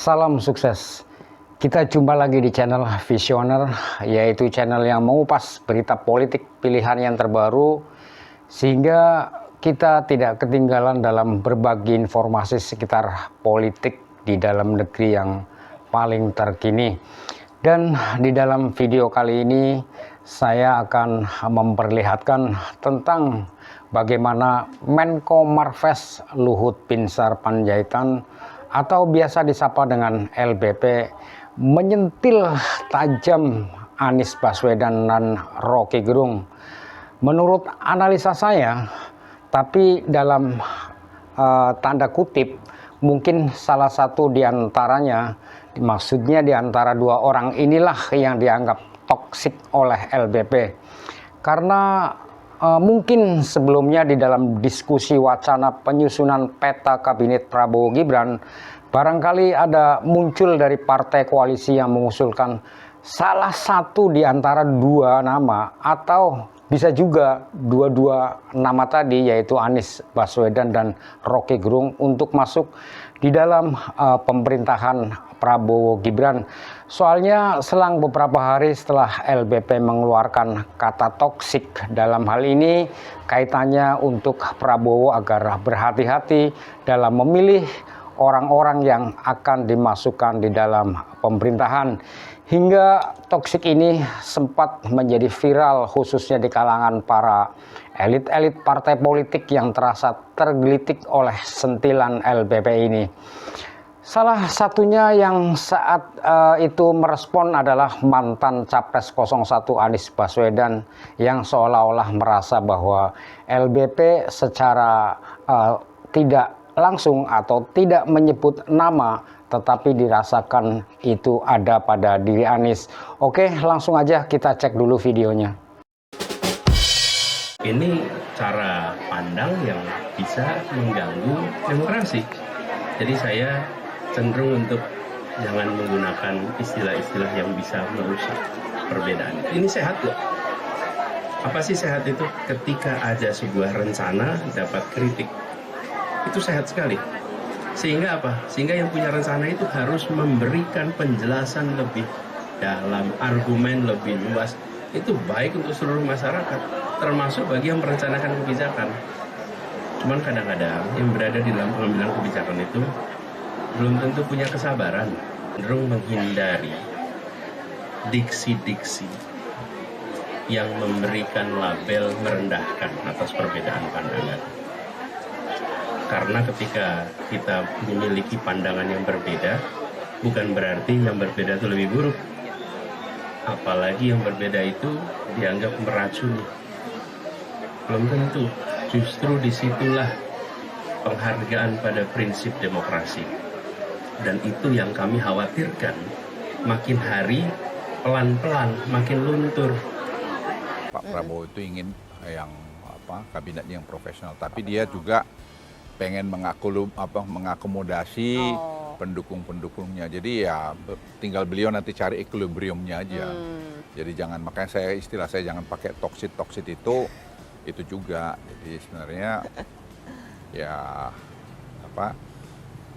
Salam sukses. Kita jumpa lagi di channel Visioner, yaitu channel yang mengupas berita politik pilihan yang terbaru, sehingga kita tidak ketinggalan dalam berbagi informasi sekitar politik di dalam negeri yang paling terkini. Dan di dalam video kali ini, saya akan memperlihatkan tentang bagaimana Menko Marves Luhut Binsar Panjaitan atau biasa disapa dengan LBP menyentil tajam Anies Baswedan dan Rocky Gerung. Menurut analisa saya, tapi dalam tanda kutip, mungkin salah satu diantaranya, maksudnya diantara dua orang inilah yang dianggap toksik oleh LBP. Karena mungkin sebelumnya di dalam diskusi wacana penyusunan peta kabinet Prabowo Gibran, barangkali ada muncul dari partai koalisi yang mengusulkan salah satu di antara dua nama, atau bisa juga dua-dua nama tadi, yaitu Anies Baswedan dan Rocky Gerung, untuk masuk di dalam pemerintahan Prabowo Gibran. Soalnya selang beberapa hari setelah LBP mengeluarkan kata toksik, dalam hal ini kaitannya untuk Prabowo agar berhati-hati dalam memilih orang-orang yang akan dimasukkan di dalam pemerintahan. Hingga toksik ini sempat menjadi viral, khususnya di kalangan para elit-elit partai politik yang terasa tergelitik oleh sentilan LBP ini. Salah satunya yang saat itu merespon adalah mantan Capres 01 Anies Baswedan, yang seolah-olah merasa bahwa LBP secara tidak langsung atau tidak menyebut nama, tetapi dirasakan itu ada pada diri Anies. Oke, langsung aja kita cek dulu videonya. Ini cara pandang yang bisa mengganggu demokrasi. Jadi saya cenderung untuk jangan menggunakan istilah-istilah yang bisa merusak perbedaan. Ini sehat loh. Apa sih sehat itu? Ketika ada sebuah rencana dapat kritik. Itu sehat sekali. Sehingga apa? Sehingga yang punya rencana itu harus memberikan penjelasan lebih dalam, argumen lebih luas. Itu baik untuk seluruh masyarakat, termasuk bagi yang merencanakan kebijakan. Cuman kadang-kadang yang berada di dalam pengambilan kebijakan itu belum tentu punya kesabaran, cenderung menghindari diksi-diksi yang memberikan label merendahkan atas perbedaan pandangan. Karena ketika kita memiliki pandangan yang berbeda, bukan berarti yang berbeda itu lebih buruk. Apalagi yang berbeda itu dianggap meracuni. Belum tentu, justru disitulah penghargaan pada prinsip demokrasi. Dan itu yang kami khawatirkan, makin hari pelan-pelan makin luntur. Pak Prabowo itu ingin yang kabinetnya yang profesional, tapi dia juga pengen mengakomodasi pendukung-pendukungnya. Jadi ya tinggal beliau nanti cari equilibriumnya aja. Jadi jangan, makanya istilah saya jangan pakai toksit itu juga. Jadi sebenarnya ya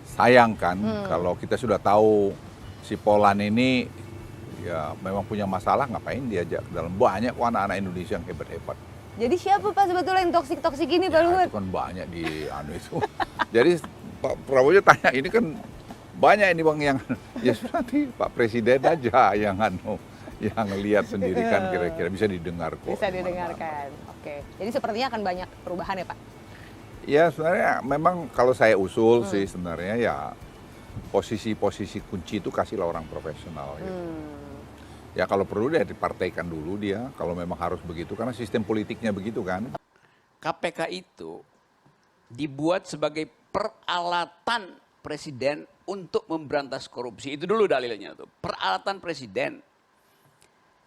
sayang kan kalau kita sudah tahu si Polan ini ya memang punya masalah, ngapain diajak ke dalam. Banyak anak-anak Indonesia yang hebat-hebat. Jadi siapa Pak sebetulnya yang toksik-toksik ini Pak Luhut? Itu kan banyak di itu. Jadi Pak Prabowo tanya, ini kan banyak ini Bang yang ya nanti Pak Presiden aja yang yang lihat sendiri kan, kira-kira bisa didengar kok. Bisa didengarkan. Oke. Jadi sepertinya akan banyak perubahan ya Pak? Ya sebenarnya memang kalau saya usul sih sebenarnya ya posisi-posisi kunci itu kasihlah orang profesional gitu. Ya kalau perlu dia dipartaikan dulu dia, kalau memang harus begitu, karena sistem politiknya begitu kan. KPK itu dibuat sebagai peralatan presiden untuk memberantas korupsi. Itu dulu dalilnya tuh, peralatan presiden.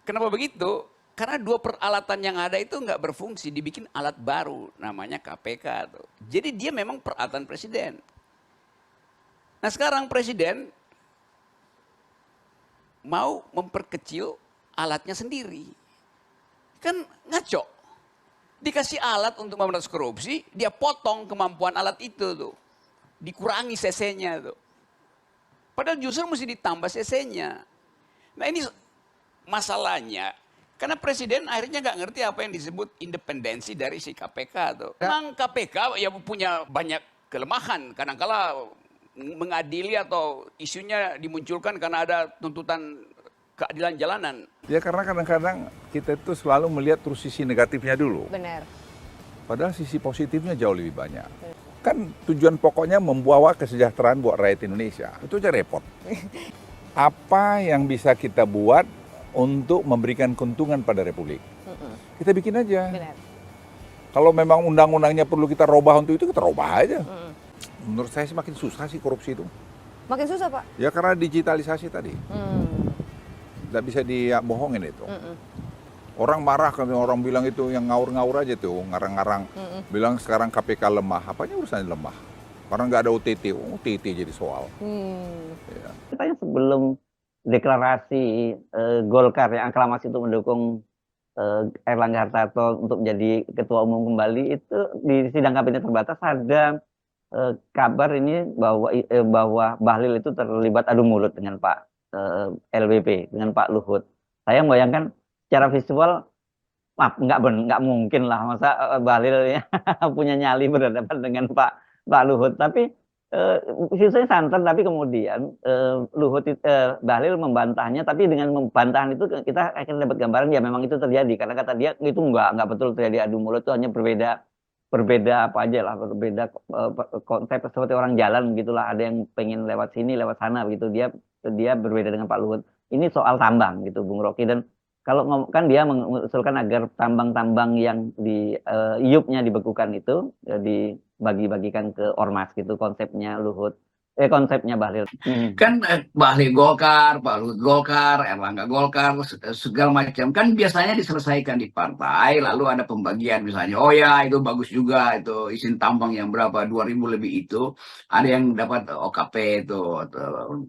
Kenapa begitu? Karena dua peralatan yang ada itu nggak berfungsi, dibikin alat baru, namanya KPK tuh. Jadi dia memang peralatan presiden. Nah sekarang presiden mau memperkecil alatnya sendiri. Kan ngaco. Dikasih alat untuk memberantas korupsi, dia potong kemampuan alat itu tuh. Dikurangi cc-nya tuh. Padahal justru mesti ditambah CC-nya. Nah ini masalahnya, karena presiden akhirnya nggak ngerti apa yang disebut independensi dari si KPK tuh. Memang KPK ya punya banyak kelemahan, kadang-kala mengadili atau isunya dimunculkan karena ada tuntutan keadilan jalanan. Ya karena kadang-kadang kita itu selalu melihat terus sisi negatifnya dulu. Benar. Padahal sisi positifnya jauh lebih banyak. Kan tujuan pokoknya membawa kesejahteraan buat rakyat Indonesia. Itu aja repot. Apa yang bisa kita buat untuk memberikan keuntungan pada Republik? Kita bikin aja. Benar. Kalau memang undang-undangnya perlu kita robah untuk itu, kita robah aja. Menurut saya sih makin susah sih korupsi itu. Makin susah, Pak. Ya karena digitalisasi tadi. Nggak bisa dibohongin itu. Orang marah kalau orang bilang itu yang ngawur-ngawur aja tuh, ngarang-ngarang. Bilang sekarang KPK lemah. Apanya urusannya lemah? Karena nggak ada OTT. OTT jadi soal. Ya. Katanya sebelum deklarasi Golkar yang aklamasi untuk mendukung Erlangga Hartarto untuk menjadi ketua umum kembali, itu di sidang kabinet terbatas ada kabar ini bahwa Bahlil itu terlibat adu mulut dengan Pak LBP, dengan Pak Luhut. Saya membayangkan secara visual, nggak mungkin lah masa Bahlil ya, punya nyali berhadapan dengan Pak Luhut. Tapi visualnya santai, tapi kemudian Bahlil membantahnya. Tapi dengan membantahan itu kita akan dapat gambaran ya memang itu terjadi, karena kata dia itu nggak betul terjadi adu mulut, itu hanya berbeda apa aja lah, berbeda konsep seperti orang jalan gitulah, ada yang pengen lewat sini lewat sana begitu, dia berbeda dengan Pak Luhut. Ini soal tambang gitu Bung Rocky, dan kalau kan dia mengusulkan agar tambang-tambang yang di IUP-nya dibekukan itu dibagi-bagikan ke ormas gitu, konsepnya konsepnya Bahlil. Kan Bahlil Golkar, Pak Luhut Golkar, Erlangga Golkar, segala macam. Kan biasanya diselesaikan di partai, lalu ada pembagian misalnya. Oh ya, itu bagus juga, itu izin tambang yang berapa, 2.000 lebih itu. Ada yang dapat OKP itu,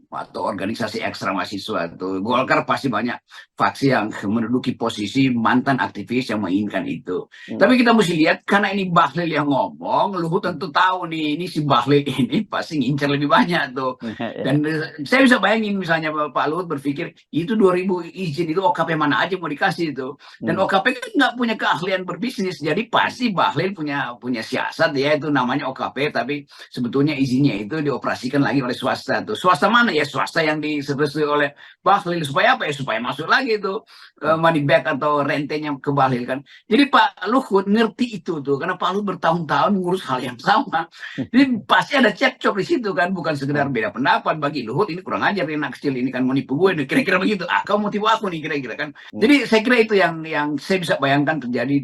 atau organisasi ekstra mahasiswa itu. Golkar pasti banyak faksi yang menduduki posisi mantan aktivis yang menginginkan itu. Tapi kita mesti lihat, karena ini Bahlil yang ngomong, Luhut tentu tahu nih, ini si Bahlil ini pasti ngincar lebih banyak tuh. Dan saya bisa bayangin misalnya Pak Luhut berpikir itu 2.000 izin itu OKP mana aja mau dikasih itu. Dan OKP kan nggak punya keahlian berbisnis, jadi pasti Bahlil punya siasat ya, itu namanya OKP, tapi sebetulnya izinnya itu dioperasikan lagi oleh swasta tuh. Swasta mana ya? Swasta yang disetujui oleh Bahlil, supaya apa ya? Supaya masuk lagi itu money back atau rentenya ke Bahlil kan. Jadi Pak Luhut ngerti itu tuh, karena Pak Luhut bertahun-tahun ngurus hal yang sama. Jadi pasti ada cekcok di situ kan, bukan sekedar beda pendapat. Bagi Luhut ini kurang ajar, ini anak kecil, ini kan mau nipu gue, kira-kira begitu. Kau mau tipu aku nih, kira-kira kan. Jadi saya kira itu yang saya bisa bayangkan terjadi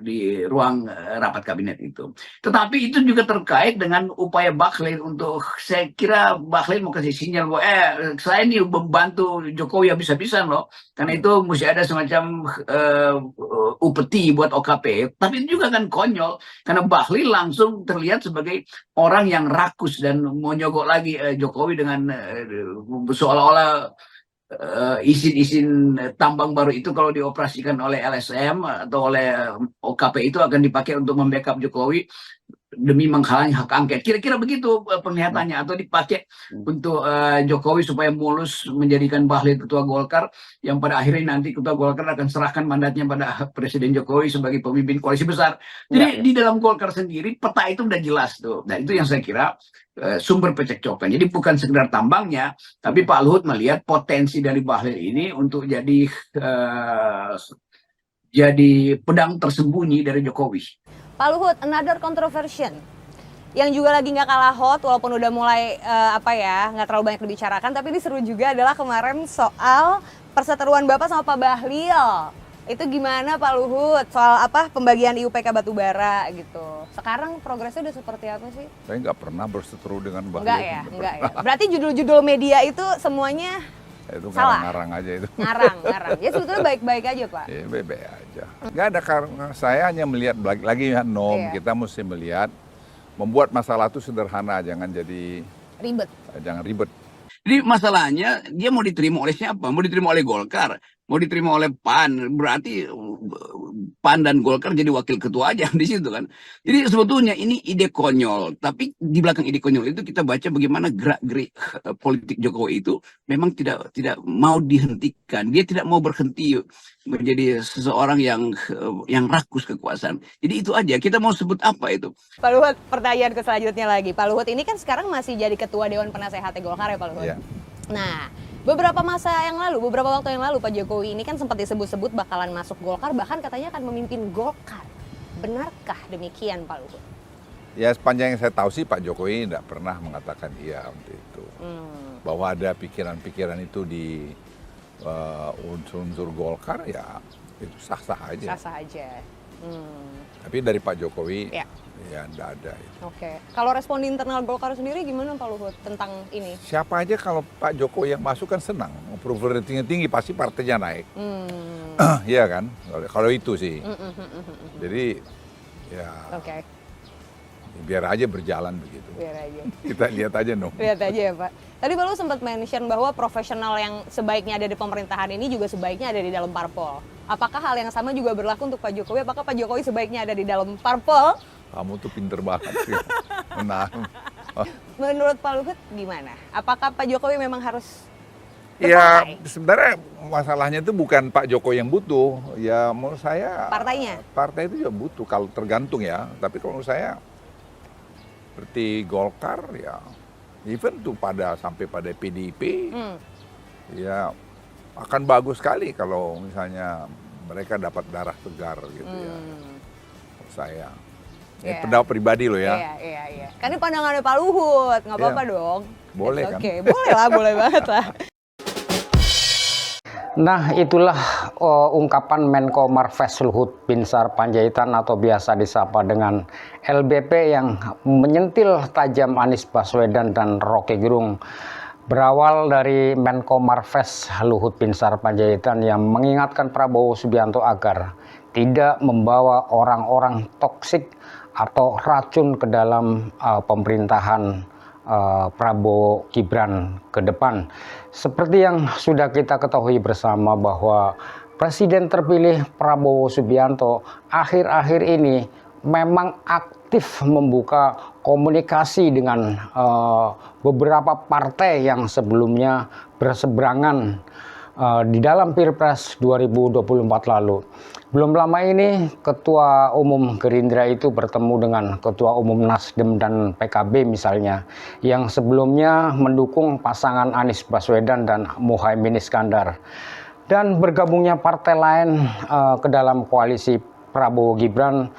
di ruang rapat kabinet itu. Tetapi itu juga terkait dengan upaya Bahlil untuk, saya kira Bahlil mau kasih sinyal bahwa saya ini membantu Jokowi habis-habisan loh, karena itu mesti ada semacam upeti buat OKP. Tapi itu juga kan konyol, karena Bahlil langsung terlihat sebagai orang yang rakus dan mau nyogok lagi Jokowi dengan seolah-olah izin-izin tambang baru itu kalau dioperasikan oleh LSM atau oleh OKP itu akan dipakai untuk membackup Jokowi demi menghalangi hak angket. Kira-kira begitu penglihatannya, atau dipakai untuk Jokowi supaya mulus menjadikan Bahlil ketua Golkar, yang pada akhirnya nanti ketua Golkar akan serahkan mandatnya pada Presiden Jokowi sebagai pemimpin koalisi besar. Jadi di dalam Golkar sendiri peta itu udah jelas tuh. Dan itu yang saya kira sumber pecekcokan. Jadi bukan sekedar tambangnya, tapi Pak Luhut melihat potensi dari Bahlil ini untuk jadi pedang tersembunyi dari Jokowi. Pak Luhut, another controversial yang juga lagi nggak kalah hot walaupun udah mulai nggak terlalu banyak dibicarakan, tapi ini seru juga, adalah kemarin soal perseteruan Bapak sama Pak Bahlil. Itu gimana Pak Luhut soal pembagian IUPK batubara gitu? Sekarang progresnya udah seperti apa sih? Saya nggak pernah berseteru dengan Bahlil. Enggak ya. Berarti judul-judul media itu semuanya itu salah. ngarang-ngarang aja itu. Ngarang. Ya sebetulnya baik-baik aja Pak. Ya baik-baik aja. Nggak ada, karena saya hanya melihat lagi ya, kita mesti melihat membuat masalah itu sederhana, jangan jadi ribet. Jangan ribet. Jadi masalahnya dia mau diterima oleh siapa? Mau diterima oleh Golkar? mau diterima oleh PAN, berarti PAN dan Golkar jadi wakil ketua aja di situ kan. Jadi sebetulnya ini ide konyol, tapi di belakang ide konyol itu kita baca bagaimana gerak-gerik politik Jokowi itu memang tidak mau dihentikan. Dia tidak mau berhenti menjadi seseorang yang rakus kekuasaan. Jadi itu aja. Kita mau sebut apa itu? Pak Luhut, pertanyaan ke selanjutnya lagi. Pak Luhut ini kan sekarang masih jadi ketua Dewan Penasehat Golkar ya Pak Luhut? Iya. Nah, beberapa waktu yang lalu Pak Jokowi ini kan sempat disebut-sebut bakalan masuk Golkar, bahkan katanya akan memimpin Golkar. Benarkah demikian Pak Luhut? Ya sepanjang yang saya tahu sih Pak Jokowi tidak pernah mengatakan iya untuk itu. Bahwa ada pikiran-pikiran itu di unsur-unsur Golkar ya itu sah-sah aja. Sah-sah aja. Tapi dari Pak Jokowi Ya. ya tidak ada itu. Oke. Kalau respon di internal Golkar sendiri gimana Pak Luhut tentang ini? Siapa aja kalau Pak Jokowi yang masuk kan senang. Approval ratingnya tinggi pasti partainya naik. Iya kan? Kalau itu sih. Jadi ya Oke. biar aja berjalan begitu. Biar aja. Kita lihat aja no. Lihat aja ya Pak. Tadi Pak Luhut sempat mention bahwa profesional yang sebaiknya ada di pemerintahan ini juga sebaiknya ada di dalam parpol. Apakah hal yang sama juga berlaku untuk Pak Jokowi? Apakah Pak Jokowi sebaiknya ada di dalam parpol? Kamu tuh pinter banget sih. Menang. Menurut Pak Luhut gimana? Apakah Pak Jokowi memang harus Ya berpartai? sebenarnya masalahnya itu bukan Pak Jokowi yang butuh. Ya menurut saya Partainya? Partai itu juga butuh kalau tergantung ya. Tapi kalau menurut saya seperti Golkar ya even tuh sampai pada PDIP ya akan bagus sekali kalau misalnya mereka dapat darah segar gitu ya. Menurut saya. Ini pendapat pribadi loh ya. Iya. Kan ini pandangannya Pak Luhut, nggak apa-apa Iya. dong. Boleh kan? Oke, boleh lah, boleh banget lah. Nah, itulah ungkapan Menko Marves Luhut Binsar Panjaitan atau biasa disapa dengan LBP yang menyentil tajam Anies Baswedan dan Roky Gerung. Berawal dari Menko Marves Luhut Binsar Panjaitan yang mengingatkan Prabowo Subianto agar tidak membawa orang-orang toksik atau racun ke dalam pemerintahan Prabowo Gibran ke depan. Seperti yang sudah kita ketahui bersama bahwa Presiden terpilih Prabowo Subianto akhir-akhir ini memang aktif membuka komunikasi dengan beberapa partai yang sebelumnya berseberangan di dalam Pilpres 2024 lalu. Belum lama ini Ketua Umum Gerindra itu bertemu dengan Ketua Umum Nasdem dan PKB misalnya, yang sebelumnya mendukung pasangan Anies Baswedan dan Muhaimin Iskandar. Dan bergabungnya partai lain ke dalam koalisi Prabowo Gibran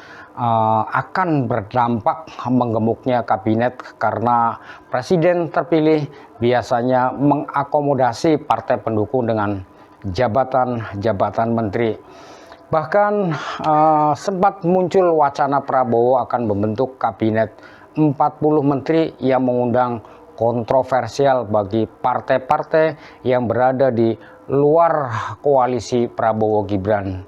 akan berdampak menggemuknya kabinet karena Presiden terpilih biasanya mengakomodasi partai pendukung dengan jabatan-jabatan menteri. Bahkan sempat muncul wacana Prabowo akan membentuk kabinet 40 menteri yang mengundang kontroversial bagi partai-partai yang berada di luar koalisi Prabowo Gibran.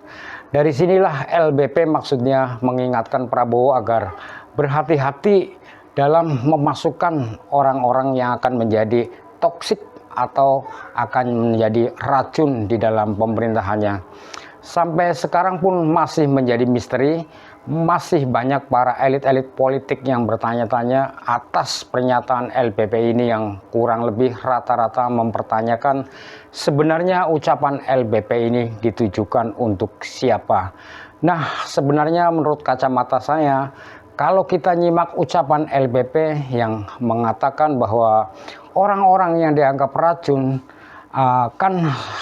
Dari sinilah LBP maksudnya mengingatkan Prabowo agar berhati-hati dalam memasukkan orang-orang yang akan menjadi toksik atau akan menjadi racun di dalam pemerintahannya. Sampai sekarang pun masih menjadi misteri, masih banyak para elit-elit politik yang bertanya-tanya atas pernyataan LBP ini yang kurang lebih rata-rata mempertanyakan sebenarnya ucapan LBP ini ditujukan untuk siapa. Nah, sebenarnya menurut kacamata saya, kalau kita nyimak ucapan LBP yang mengatakan bahwa orang-orang yang dianggap racun kan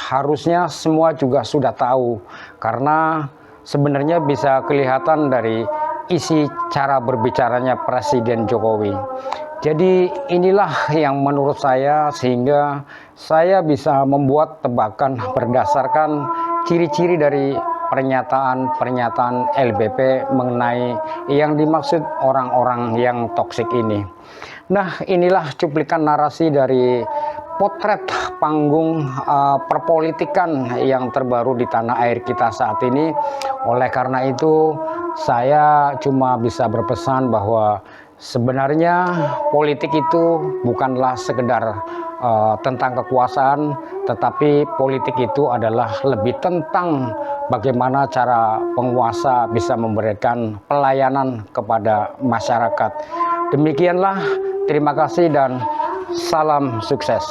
harusnya semua juga sudah tahu, karena sebenarnya bisa kelihatan dari isi cara berbicaranya Presiden Jokowi. Jadi inilah yang menurut saya sehingga saya bisa membuat tebakan berdasarkan ciri-ciri dari pernyataan LBP mengenai yang dimaksud orang-orang yang toksik ini. Nah, inilah cuplikan narasi dari potret panggung perpolitikan yang terbaru di tanah air kita saat ini. Oleh karena itu, saya cuma bisa berpesan bahwa sebenarnya politik itu bukanlah sekedar tentang kekuasaan, tetapi politik itu adalah lebih tentang bagaimana cara penguasa bisa memberikan pelayanan kepada masyarakat. Demikianlah, terima kasih dan salam sukses.